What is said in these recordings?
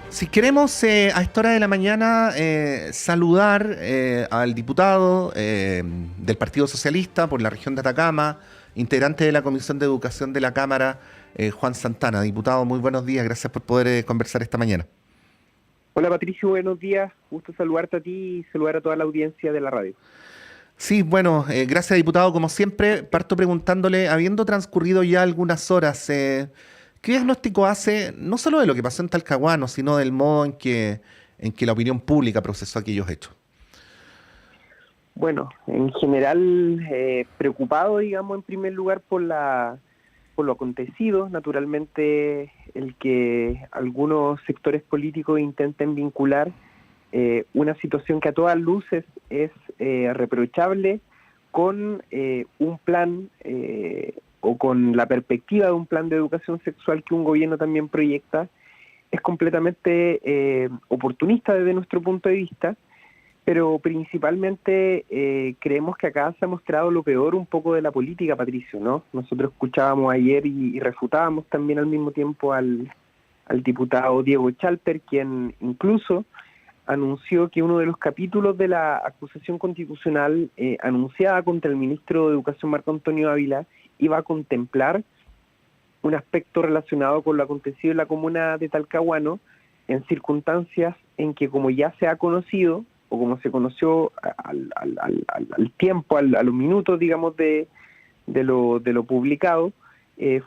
Si queremos a esta hora de la mañana saludar al diputado del Partido Socialista por la región de Atacama, integrante de la Comisión de Educación de la Cámara, Juan Santana. Diputado, muy buenos días, gracias por poder conversar esta mañana. Hola Patricio, buenos días. Gusto saludarte a ti y saludar a toda la audiencia de la radio. Sí, bueno, gracias diputado. Como siempre, parto preguntándole, habiendo transcurrido ya algunas horas, ¿qué diagnóstico hace no solo de lo que pasó en Talcahuano, sino del modo en que la opinión pública procesó aquellos hechos? Bueno, en general preocupado, digamos, en primer lugar por lo acontecido. Naturalmente, el que algunos sectores políticos intenten vincular una situación que a todas luces es reprochable con un plan o con la perspectiva de un plan de educación sexual que un gobierno también proyecta, es completamente oportunista desde nuestro punto de vista, pero principalmente creemos que acá se ha mostrado lo peor un poco de la política, Patricio, ¿no? Nosotros escuchábamos ayer y refutábamos también al mismo tiempo al diputado Diego Chalper, quien incluso anunció que uno de los capítulos de la acusación constitucional anunciada contra el ministro de Educación Marco Antonio Ávila iba a contemplar un aspecto relacionado con lo acontecido en la comuna de Talcahuano en circunstancias en que, como ya se ha conocido o como se conoció al tiempo, a los minutos, digamos, de lo publicado,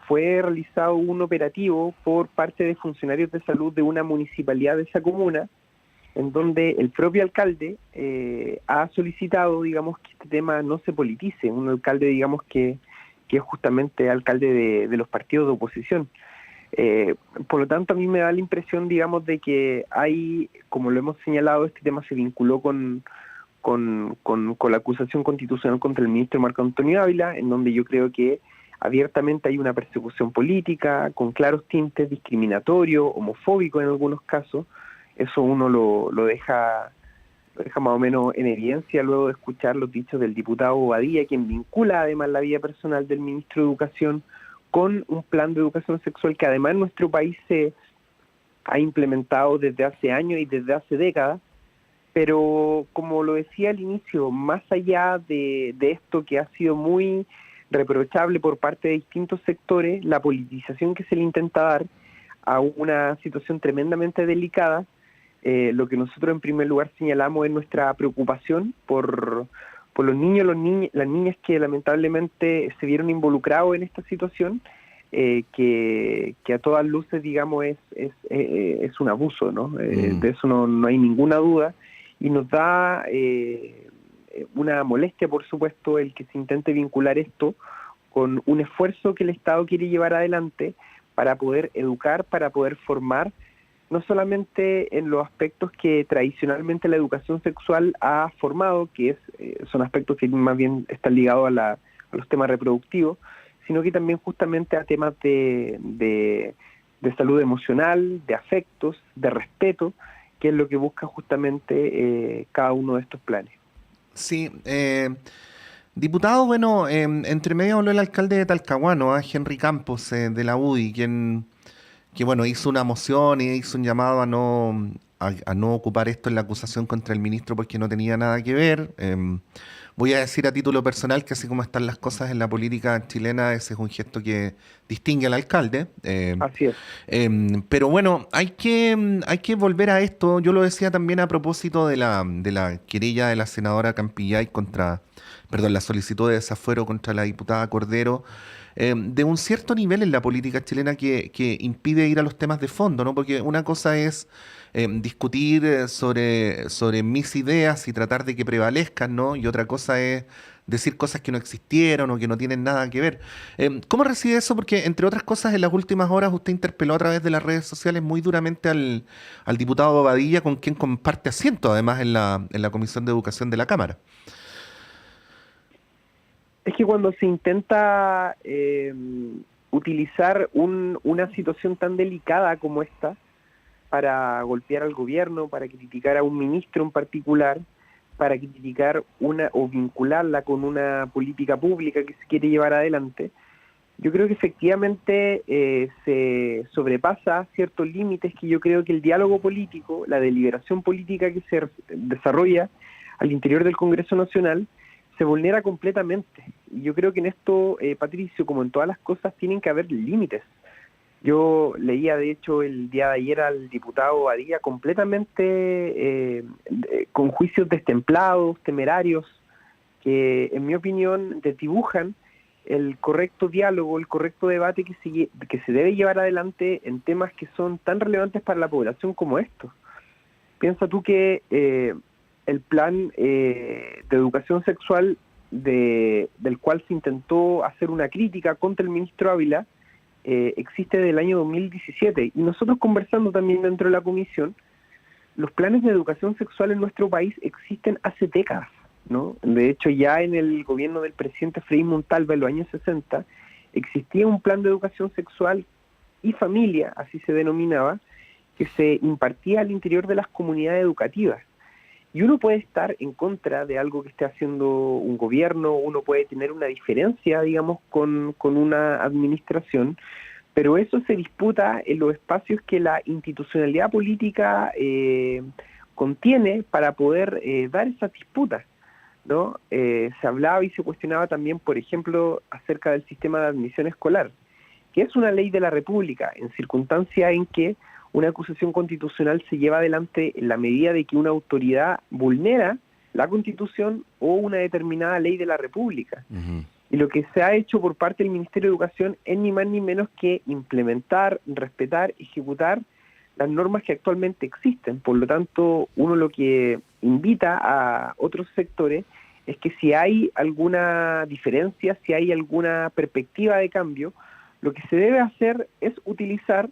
fue realizado un operativo por parte de funcionarios de salud de una municipalidad de esa comuna, en donde el propio alcalde ha solicitado, digamos, que este tema no se politice, un alcalde, digamos, que es justamente alcalde de los partidos de oposición. Eh, por lo tanto, a mí me da la impresión, digamos, de que hay, como lo hemos señalado, este tema se vinculó con la acusación constitucional contra el ministro Marco Antonio Ávila, en donde yo creo que abiertamente hay una persecución política, con claros tintes discriminatorio, homofóbico en algunos casos. Eso uno lo deja más o menos en evidencia luego de escuchar los dichos del diputado Bobadilla, quien vincula además la vida personal del ministro de Educación con un plan de educación sexual que además en nuestro país se ha implementado desde hace años y desde hace décadas, pero como lo decía al inicio, más allá de esto que ha sido muy reprochable por parte de distintos sectores, la politización que se le intenta dar a una situación tremendamente delicada, lo que nosotros en primer lugar señalamos es nuestra preocupación por los niños, las niñas que lamentablemente se vieron involucrados en esta situación, que a todas luces, digamos, es un abuso, ¿no? Mm. De eso no hay ninguna duda, y nos da una molestia, por supuesto, el que se intente vincular esto con un esfuerzo que el Estado quiere llevar adelante para poder educar, para poder formar, no solamente en los aspectos que tradicionalmente la educación sexual ha formado, que son aspectos que más bien están ligados a los temas reproductivos, sino que también justamente a temas de salud emocional, de afectos, de respeto, que es lo que busca justamente cada uno de estos planes. Sí, diputado, bueno, entre medio habló el alcalde de Talcahuano, Henry Campos, de la UDI, que bueno, hizo una moción y hizo un llamado a no ocupar esto en la acusación contra el ministro porque no tenía nada que ver. Voy a decir a título personal que así como están las cosas en la política chilena, ese es un gesto que distingue al alcalde. Así es. Pero bueno, hay que volver a esto. Yo lo decía también a propósito de la querella de la senadora Campillay contra, perdón, la solicitud de desafuero contra la diputada Cordero, de un cierto nivel en la política chilena que impide ir a los temas de fondo, ¿no? Porque una cosa es discutir sobre mis ideas y tratar de que prevalezcan, ¿no? Y otra cosa es decir cosas que no existieron o que no tienen nada que ver. ¿Cómo recibe eso? Porque, entre otras cosas, en las últimas horas usted interpeló a través de las redes sociales muy duramente al diputado Bobadilla, con quien comparte asiento, además, en la Comisión de Educación de la Cámara. Es que cuando se intenta utilizar una situación tan delicada como esta para golpear al gobierno, para criticar a un ministro en particular, para criticar una o vincularla con una política pública que se quiere llevar adelante, Yo creo que efectivamente se sobrepasa ciertos límites que yo creo que el diálogo político, la deliberación política que se desarrolla al interior del Congreso Nacional, se vulnera completamente. Y yo creo que en esto, Patricio, como en todas las cosas, tienen que haber límites. Yo leía, de hecho, el día de ayer al diputado Badía completamente con juicios destemplados, temerarios, que en mi opinión desdibujan el correcto diálogo, el correcto debate que se debe llevar adelante en temas que son tan relevantes para la población como estos. Piensa tú que el plan de educación sexual del cual se intentó hacer una crítica contra el ministro Ávila existe del año 2017, y nosotros conversando también dentro de la comisión, los planes de educación sexual en nuestro país existen hace décadas, ¿no? De hecho, ya en el gobierno del presidente Frei Montalva en los años 60 existía un plan de educación sexual y familia, así se denominaba, que se impartía al interior de las comunidades educativas. Y uno puede estar en contra de algo que esté haciendo un gobierno, uno puede tener una diferencia, digamos, con una administración, pero eso se disputa en los espacios que la institucionalidad política contiene para poder dar esas disputas, ¿no? Se hablaba y se cuestionaba también, por ejemplo, acerca del sistema de admisión escolar, que es una ley de la República, en circunstancias en que una acusación constitucional se lleva adelante en la medida de que una autoridad vulnera la Constitución o una determinada ley de la República. Uh-huh. Y lo que se ha hecho por parte del Ministerio de Educación es ni más ni menos que implementar, respetar, ejecutar las normas que actualmente existen. Por lo tanto, uno lo que invita a otros sectores es que si hay alguna diferencia, si hay alguna perspectiva de cambio, lo que se debe hacer es utilizar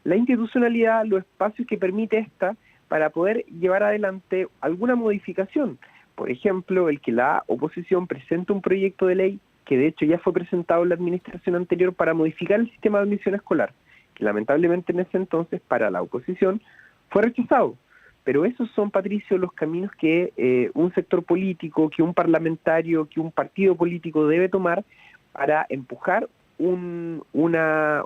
la institucionalidad, los espacios que permite esta, para poder llevar adelante alguna modificación. Por ejemplo, el que la oposición presente un proyecto de ley, que de hecho ya fue presentado en la administración anterior para modificar el sistema de admisión escolar, que lamentablemente en ese entonces para la oposición fue rechazado. Pero esos son, Patricio, los caminos que un sector político, que un parlamentario, que un partido político debe tomar para empujar una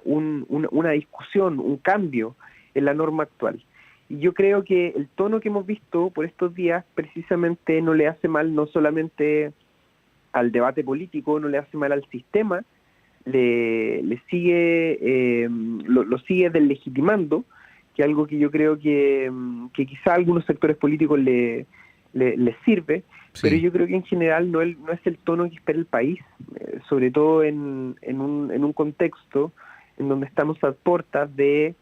discusión, un cambio en la norma actual. Y yo creo que el tono que hemos visto por estos días precisamente no le hace mal no solamente al debate político, no le hace mal al sistema, le sigue lo sigue deslegitimando, que es algo que yo creo que quizá a algunos sectores políticos les sirve. Sí. Pero yo creo que en general no es el tono que espera el país, sobre todo en un contexto en donde estamos a puertas de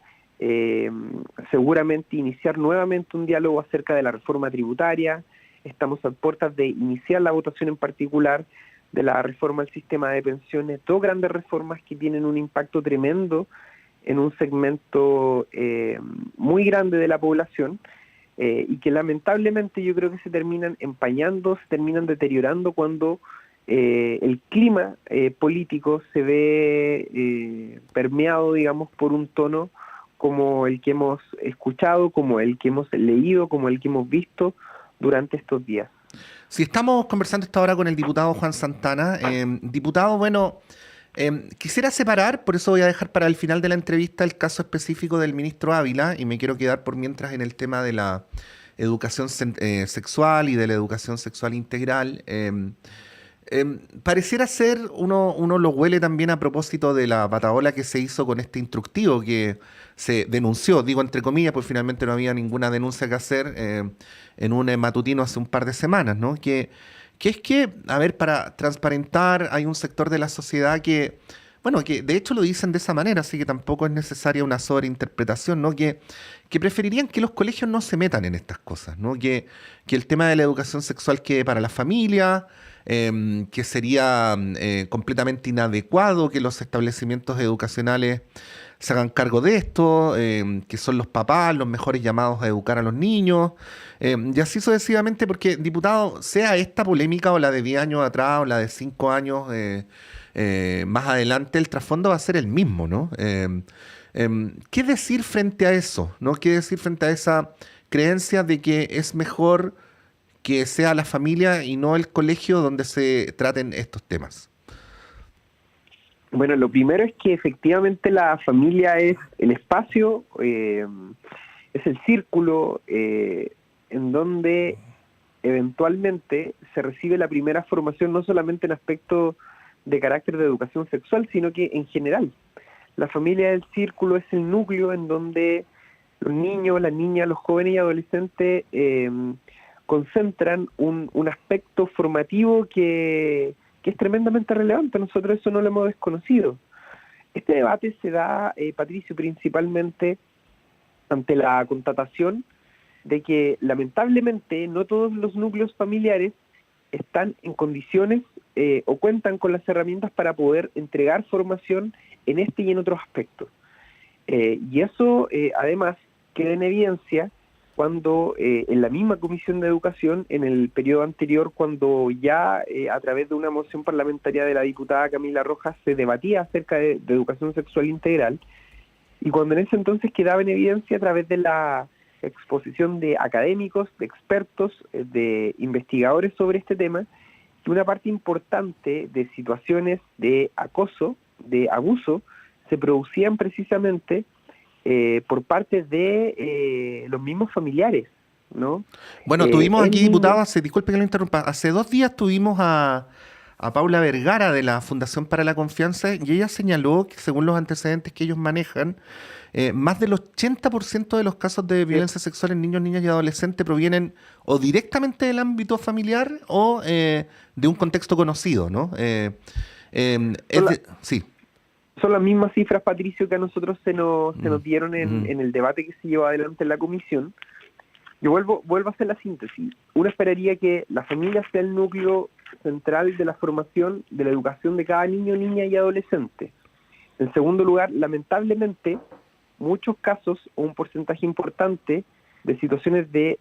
seguramente iniciar nuevamente un diálogo acerca de la reforma tributaria, estamos a puertas de iniciar la votación en particular de la reforma del sistema de pensiones, dos grandes reformas que tienen un impacto tremendo en un segmento muy grande de la población, y que lamentablemente yo creo que se terminan empañando, se terminan deteriorando cuando el clima político se ve permeado, digamos, por un tono como el que hemos escuchado, como el que hemos leído, como el que hemos visto durante estos días. Si estamos conversando esta hora con el diputado Juan Santana. Diputado, bueno, quisiera separar, por eso voy a dejar para el final de la entrevista el caso específico del ministro Ávila, y me quiero quedar por mientras en el tema de la educación sexual y de la educación sexual integral. Pareciera ser, uno lo huele también a propósito de la patabola que se hizo con este instructivo que se denunció, digo entre comillas, pues finalmente no había ninguna denuncia que hacer en un matutino hace un par de semanas, ¿no? Que es que, a ver, para transparentar, hay un sector de la sociedad que, bueno, que de hecho lo dicen de esa manera, así que tampoco es necesaria una sobreinterpretación, ¿no? Que preferirían que los colegios no se metan en estas cosas, ¿no? Que el tema de la educación sexual quede para la familia, que sería completamente inadecuado que los establecimientos educacionales se hagan cargo de esto, que son los papás los mejores llamados a educar a los niños, y así sucesivamente, porque, diputado, sea esta polémica o la de 10 años atrás o la de 5 años más adelante, el trasfondo va a ser el mismo, ¿no? ¿Qué decir frente a eso, ¿no? ¿Qué decir frente a esa creencia de que es mejor que sea la familia y no el colegio donde se traten estos temas? Bueno, lo primero es que efectivamente la familia es el espacio, es el círculo en donde eventualmente se recibe la primera formación, no solamente en aspectos de carácter de educación sexual, sino que en general. La familia del círculo es el núcleo en donde los niños, las niñas, los jóvenes y adolescentes concentran un aspecto formativo que es tremendamente relevante. Nosotros eso no lo hemos desconocido. Este debate se da, Patricio, principalmente ante la constatación de que lamentablemente no todos los núcleos familiares están en condiciones o cuentan con las herramientas para poder entregar formación en este y en otros aspectos. Y eso además queda en evidencia cuando en la misma Comisión de Educación, en el periodo anterior, cuando ya a través de una moción parlamentaria de la diputada Camila Rojas se debatía acerca de educación sexual integral, y cuando en ese entonces quedaba en evidencia a través de la exposición de académicos, de expertos, de investigadores sobre este tema, que una parte importante de situaciones de acoso, de abuso, se producían precisamente por parte de los mismos familiares, ¿no? Bueno, tuvimos El aquí, niño, diputado, disculpe que lo interrumpa, hace 2 días tuvimos a Paula Vergara de la Fundación para la Confianza y ella señaló que según los antecedentes que ellos manejan, más del 80% de los casos de eh, violencia sexual en niños, niñas y adolescentes provienen o directamente del ámbito familiar o de un contexto conocido, ¿no? son, la- Sí. son las mismas cifras, Patricio, que a nosotros se Mm, nos dieron mm. en el debate que se llevó adelante en la comisión. Yo vuelvo a hacer la síntesis. Uno esperaría que la familia sea el núcleo central de la formación, de la educación de cada niño, niña y adolescente. En segundo lugar, lamentablemente, muchos casos, o un porcentaje importante, de situaciones de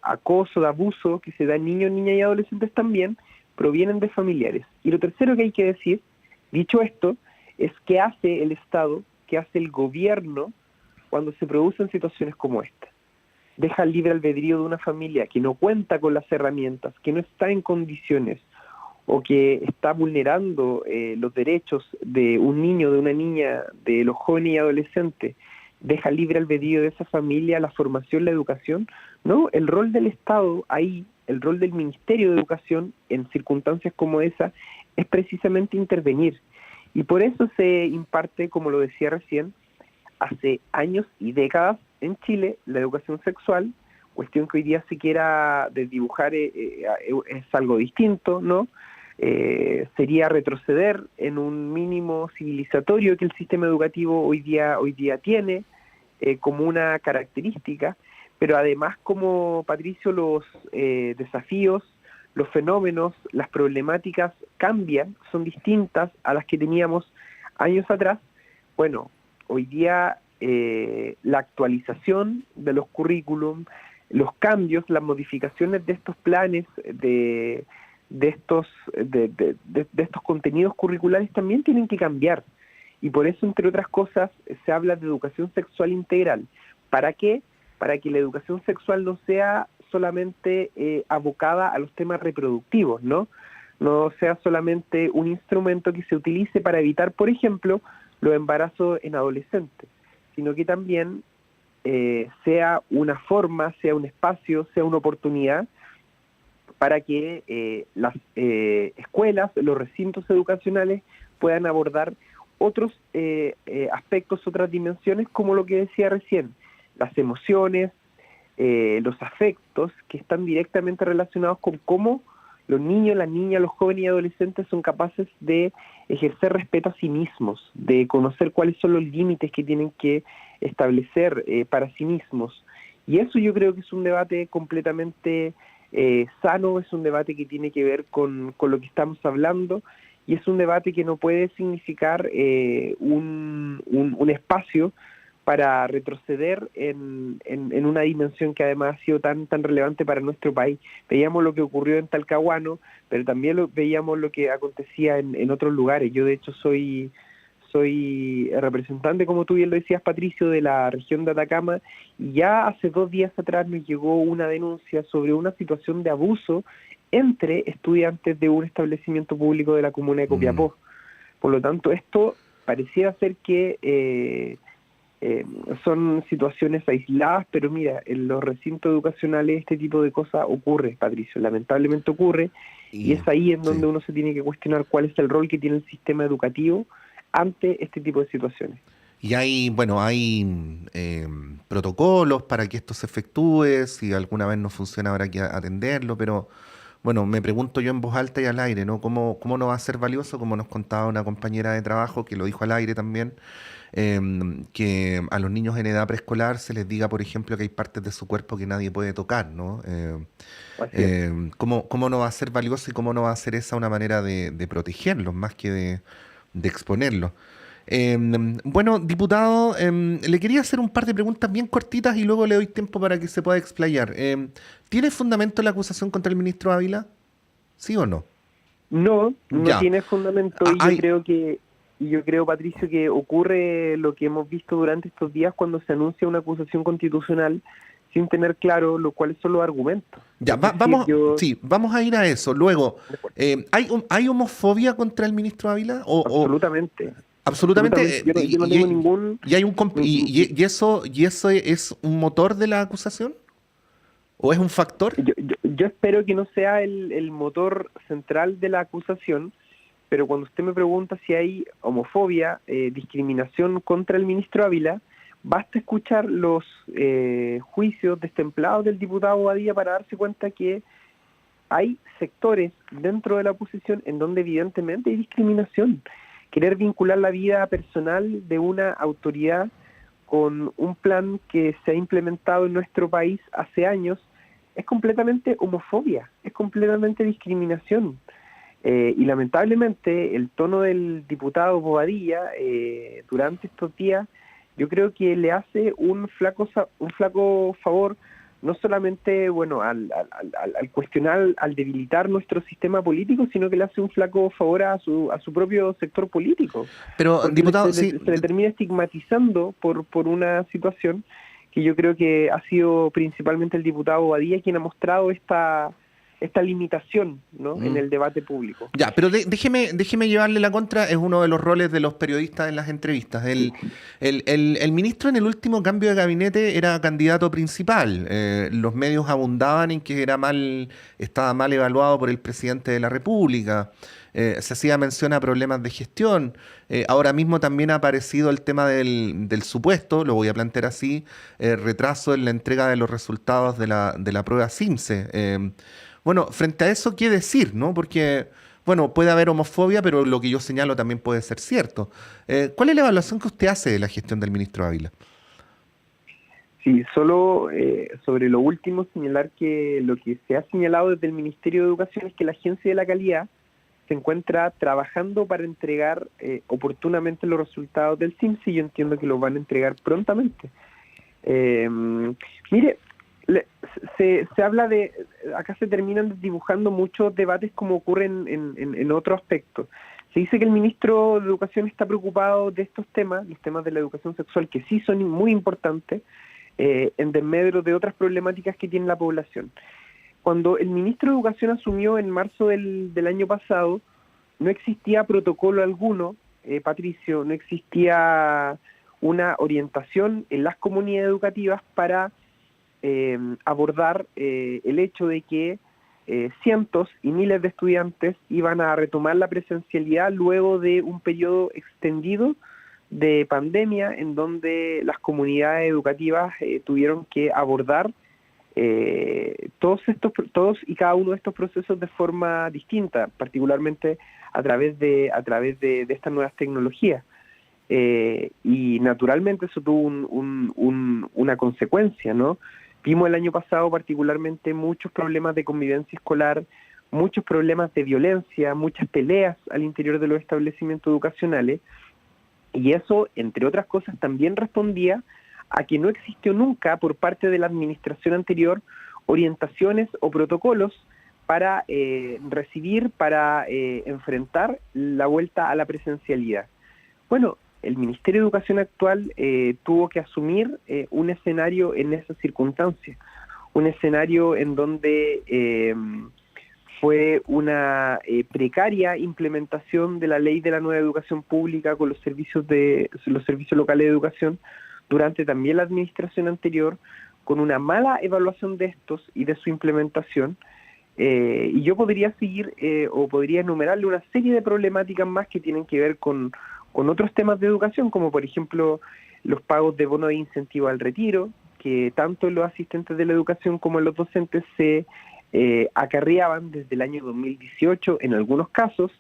acoso, de abuso que se da en niños, niñas y adolescentes también, provienen de familiares. Y lo tercero que hay que decir, dicho esto, es qué hace el Estado, qué hace el gobierno cuando se producen situaciones como esta. Deja el libre albedrío de una familia que no cuenta con las herramientas, que no está en condiciones o que está vulnerando los derechos de un niño, de una niña, de los jóvenes y adolescentes, deja libre albedrío de esa familia la formación, la educación. No, el rol del Estado ahí, el rol del Ministerio de Educación en circunstancias como esa, es precisamente intervenir. Y por eso se imparte, como lo decía recién, hace años y décadas en Chile la educación sexual, cuestión que hoy día se quiera desdibujar es algo distinto, ¿no? Sería retroceder en un mínimo civilizatorio que el sistema educativo hoy día tiene como una característica, pero además como, Patricio, los desafíos, los fenómenos, las problemáticas cambian, son distintas a las que teníamos años atrás. Bueno, hoy día la actualización de los currículum, los cambios, las modificaciones de estos planes, de estos contenidos curriculares también tienen que cambiar. Y por eso, entre otras cosas, se habla de educación sexual integral. ¿Para qué? Para que la educación sexual no sea solamente abocada a los temas reproductivos, ¿no? No sea solamente un instrumento que se utilice para evitar, por ejemplo, los embarazos en adolescentes, sino que también sea una forma, sea un espacio, sea una oportunidad para que las escuelas, los recintos educacionales puedan abordar otros aspectos, otras dimensiones, como lo que decía recién, las emociones, los afectos, que están directamente relacionados con cómo los niños, las niñas, los jóvenes y adolescentes son capaces de ejercer respeto a sí mismos, de conocer cuáles son los límites que tienen que establecer para sí mismos. Y eso yo creo que es un debate completamente sano, es un debate que tiene que ver con lo que estamos hablando, y es un debate que no puede significar un espacio para retroceder en una dimensión que además ha sido tan relevante para nuestro país. Veíamos lo que ocurrió en Talcahuano, pero también veíamos lo que acontecía en otros lugares. Yo de hecho soy representante, como tú bien lo decías, Patricio, de la región de Atacama, y ya hace 2 días atrás nos llegó una denuncia sobre una situación de abuso entre estudiantes de un establecimiento público de la comuna de Mm. Copiapó. Por lo tanto, esto pareciera ser que son situaciones aisladas, pero mira, en los recintos educacionales este tipo de cosas ocurre, Patricio, lamentablemente ocurre, y Y es ahí en sí. donde uno se tiene que cuestionar cuál es el rol que tiene el sistema educativo ante este tipo de situaciones. Y hay, bueno, hay protocolos para que esto se efectúe, si alguna vez no funciona habrá que atenderlo, pero bueno, me pregunto yo en voz alta y al aire, ¿no? ¿Cómo no va a ser valioso? Como nos contaba una compañera de trabajo que lo dijo al aire también, que a los niños en edad preescolar se les diga, por ejemplo, que hay partes de su cuerpo que nadie puede tocar, ¿no? Así es. ¿Cómo no va a ser valioso y cómo no va a ser esa una manera de protegerlos más que de exponerlos? Bueno, diputado, le quería hacer un par de preguntas bien cortitas y luego le doy tiempo para que se pueda explayar. ¿Tiene fundamento la acusación contra el ministro Ávila? ¿Sí o no? No, no Ya. tiene fundamento y Hay, yo creo, Patricio, que ocurre lo que hemos visto durante estos días cuando se anuncia una acusación constitucional sin tener claro cuáles son los argumentos. ya, Es decir, vamos, yo, sí, vamos a ir a eso. Luego, de acuerdo, ¿hay homofobia contra el ministro Ávila? O absolutamente, absolutamente, absolutamente, yo no tengo ningún, y hay nin- y eso es un motor de la acusación? ¿O es un factor? yo espero que no sea el motor central de la acusación, pero cuando usted me pregunta si hay homofobia, discriminación contra el ministro Ávila, basta escuchar los juicios destemplados del diputado Badía para darse cuenta que hay sectores dentro de la oposición en donde evidentemente hay discriminación. Querer vincular la vida personal de una autoridad con un plan que se ha implementado en nuestro país hace años es completamente homofobia, es completamente discriminación. Y lamentablemente el tono del diputado Bobadilla durante estos días yo creo que le hace un flaco favor no solamente bueno al cuestionar, al debilitar nuestro sistema político, sino que le hace un flaco favor a su propio sector político, Pero, porque diputado, sí, se le termina estigmatizando por una situación que yo creo que ha sido principalmente el diputado Bobadilla quien ha mostrado esta limitación, ¿no?, en mm, el debate público. ya, pero déjeme llevarle la contra, es uno de los roles de los periodistas en las entrevistas. El ministro en el último cambio de gabinete era candidato principal. Los medios abundaban en que estaba mal evaluado por el presidente de la República. Se hacía mención a problemas de gestión. Ahora mismo también ha aparecido el tema del supuesto, lo voy a plantear así, retraso en la entrega de los resultados de la prueba CIMSE. Bueno, frente a eso, ¿qué decir, no? Porque, bueno, puede haber homofobia, pero lo que yo señalo también puede ser cierto. ¿Cuál es la evaluación que usted hace de la gestión del ministro Ávila? Sí, solo sobre lo último señalar que lo que se ha señalado desde el Ministerio de Educación es que la Agencia de la Calidad se encuentra trabajando para entregar oportunamente los resultados del CIMSE y yo entiendo que los van a entregar prontamente. Eh, mire, se habla de, acá se terminan dibujando muchos debates como ocurren en otro aspecto. Se dice que el ministro de Educación está preocupado de estos temas, los temas de la educación sexual, que sí son muy importantes, en desmedro de otras problemáticas que tiene la población. Cuando el ministro de Educación asumió en marzo del año pasado, no existía protocolo alguno, Patricio, no existía una orientación en las comunidades educativas para abordar el hecho de que cientos y miles de estudiantes iban a retomar la presencialidad luego de un periodo extendido de pandemia en donde las comunidades educativas tuvieron que abordar todos y cada uno de estos procesos de forma distinta, particularmente a través de estas nuevas tecnologías. Y naturalmente eso tuvo una consecuencia, ¿no? Vimos el año pasado particularmente muchos problemas de convivencia escolar, muchos problemas de violencia, muchas peleas al interior de los establecimientos educacionales, y eso, entre otras cosas, también respondía a que no existió nunca por parte de la administración anterior orientaciones o protocolos para recibir, para enfrentar la vuelta a la presencialidad. Bueno, el Ministerio de Educación actual tuvo que asumir un escenario en esas circunstancias, un escenario en donde fue una precaria implementación de la ley de la nueva educación pública con los servicios locales de educación durante también la administración anterior, con una mala evaluación de estos y de su implementación. Y yo podría seguir o podría enumerarle una serie de problemáticas más que tienen que ver con otros temas de educación, como por ejemplo los pagos de bono de incentivo al retiro, que tanto en los asistentes de la educación como en los docentes se acarreaban desde el año 2018 en algunos casos,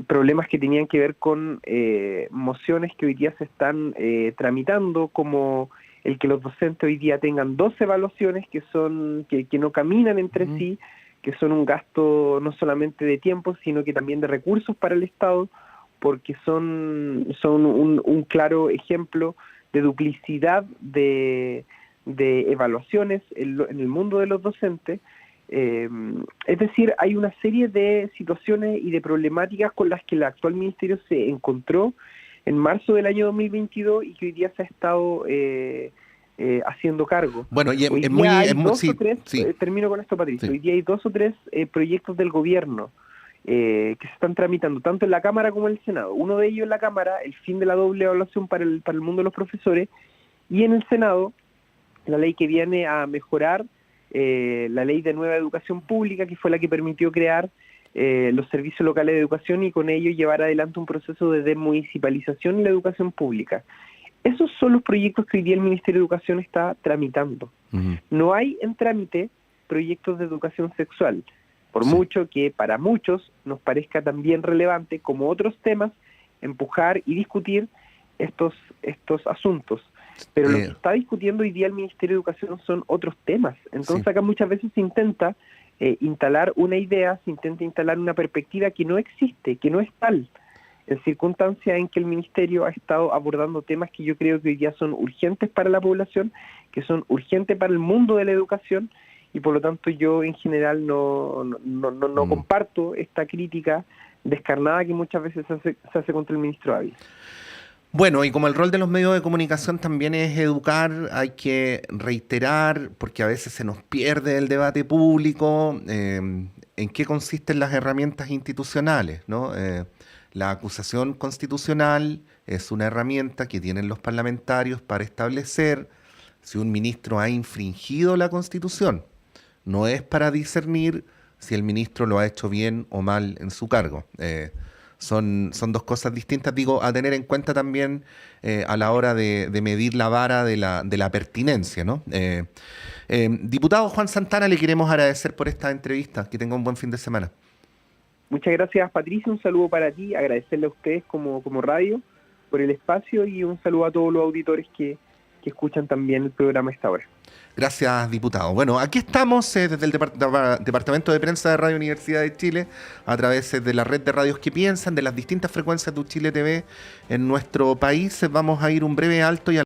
problemas que tenían que ver con mociones que hoy día se están tramitando, como el que los docentes hoy día tengan 2 evaluaciones que no caminan entre sí, que son un gasto no solamente de tiempo, sino que también de recursos para el Estado, porque son un claro ejemplo de duplicidad de evaluaciones en el mundo de los docentes. Es decir, hay una serie de situaciones y de problemáticas con las que el actual ministerio se encontró en marzo del año 2022 y que hoy día se ha estado haciendo cargo. Bueno, y hoy es día hay dos sí, o tres, sí, termino con esto, Patricio, sí. hoy día hay 2 o 3 proyectos del gobierno que se están tramitando tanto en la Cámara como en el Senado. Uno de ellos en la Cámara, el fin de la doble evaluación para el mundo de los profesores, y en el Senado, la ley que viene a mejorar la ley de nueva educación pública, que fue la que permitió crear los servicios locales de educación y con ello llevar adelante un proceso de desmunicipalización en la educación pública. Esos son los proyectos que hoy día el Ministerio de Educación está tramitando. No hay en trámite proyectos de educación sexual, por mucho que para muchos nos parezca también relevante, como otros temas, empujar y discutir estos asuntos. Pero lo que está discutiendo hoy día el Ministerio de Educación son otros temas. Entonces acá muchas veces se intenta instalar una idea, se intenta instalar una perspectiva que no existe, que no es tal, en circunstancias en que el Ministerio ha estado abordando temas que yo creo que hoy día son urgentes para la población, que son urgentes para el mundo de la educación, y por lo tanto yo en general no comparto esta crítica descarnada que muchas veces se hace contra el ministro Ávila. Bueno, y como el rol de los medios de comunicación también es educar, hay que reiterar, porque a veces se nos pierde el debate público, en qué consisten las herramientas institucionales, ¿no? La acusación constitucional es una herramienta que tienen los parlamentarios para establecer si un ministro ha infringido la Constitución. No es para discernir si el ministro lo ha hecho bien o mal en su cargo. Son 2 cosas distintas, digo, a tener en cuenta también a la hora de medir la vara de la pertinencia, ¿no? Diputado Juan Santana, le queremos agradecer por esta entrevista. Que tenga un buen fin de semana. Muchas gracias, Patricio. Un saludo para ti. Agradecerle a ustedes como radio por el espacio y un saludo a todos los auditores que escuchan también el programa a esta hora. Gracias, diputado. Bueno, aquí estamos desde el Departamento de Prensa de Radio Universidad de Chile, a través de la red de radios que piensan, de las distintas frecuencias de Chile TV en nuestro país. Vamos a ir un breve alto y